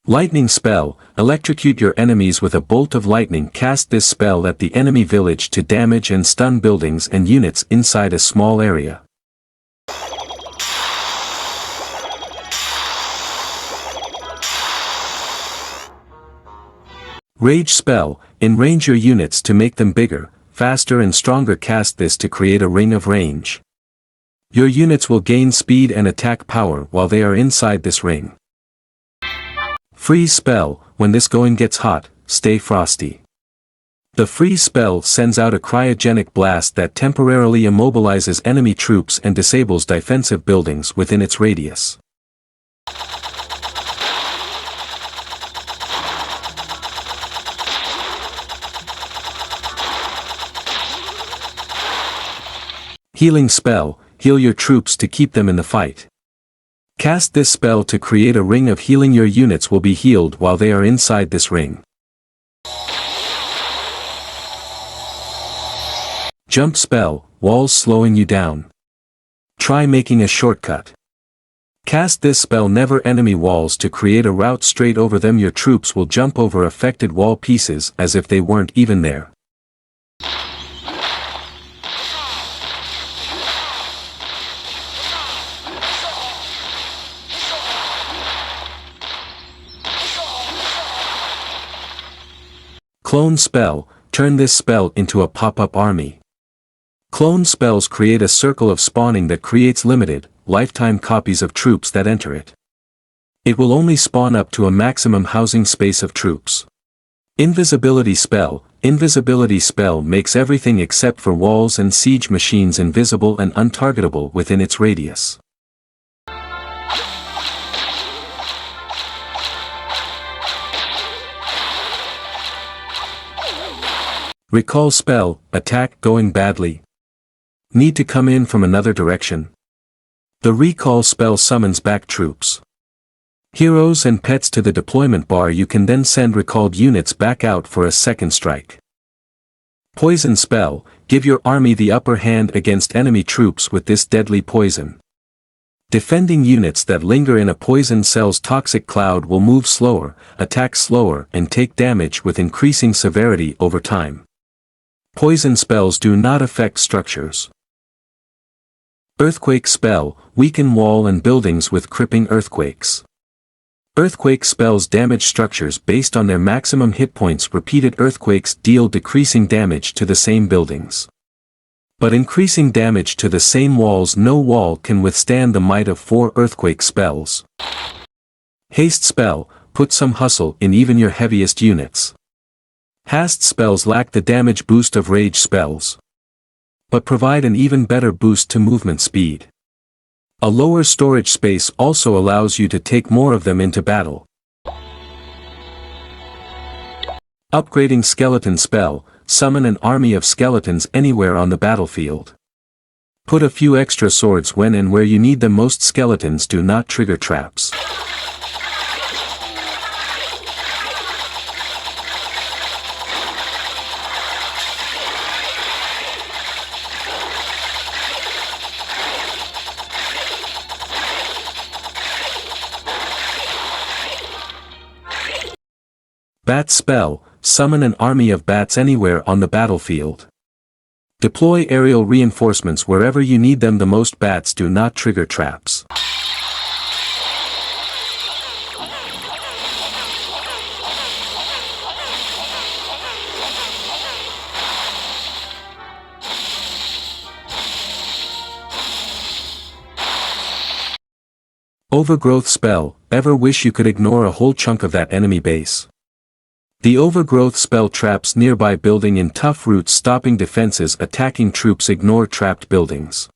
Lightning spell, electrocute your enemies with a bolt of lightning. Cast this spell at the enemy village to damage and stun buildings and units inside a small area. Rage spell, enrage your units to make them bigger, faster and stronger. Cast this to create a ring of range. Your units will gain speed and attack power while they are inside this ring. Freeze spell, when this going gets hot, stay frosty. The freeze spell sends out a cryogenic blast that temporarily immobilizes enemy troops and disables defensive buildings within its radius. Healing spell, heal your troops to keep them in the fight. Cast this spell to create a ring of healing. Your units will be healed while they are inside this ring. Jump spell, walls slowing you down. Try making a shortcut. Cast this spell never enemy walls to create a route straight over them. Your troops will jump over affected wall pieces as if they weren't even there. Clone spell, turn this spell into a pop-up army. Clone spells create a circle of spawning that creates limited, lifetime copies of troops that enter it. It will only spawn up to a maximum housing space of troops. Invisibility spell makes everything except for walls and siege machines invisible and untargetable within its radius. Recall spell, attack going badly. Need to come in from another direction. The recall spell summons back troops. Heroes and pets to the deployment bar. You can then send recalled units back out for a second strike. Poison spell, give your army the upper hand against enemy troops with this deadly poison. Defending units that linger in a poison cell's toxic cloud will move slower, attack slower and take damage with increasing severity over time. Poison spells do not affect structures. Earthquake spell, weaken wall and buildings with crippling earthquakes. Earthquake spells damage structures based on their maximum hit points. Repeated earthquakes deal decreasing damage to the same buildings, but increasing damage to the same walls. No wall can withstand the might of 4 earthquake spells. Haste spell, put some hustle in even your heaviest units. Haste spells lack the damage boost of rage spells, but provide an even better boost to movement speed. A lower storage space also allows you to take more of them into battle. Upgrading skeleton spell, summon an army of skeletons anywhere on the battlefield. Put a few extra swords when and where you need them. Most skeletons do not trigger traps. Bat spell, summon an army of bats anywhere on the battlefield. Deploy aerial reinforcements wherever you need them. The most bats do not trigger traps. Overgrowth spell, ever wish you could ignore a whole chunk of that enemy base? The overgrowth spell traps nearby building in tough roots, stopping defenses. Attacking troops ignore trapped buildings.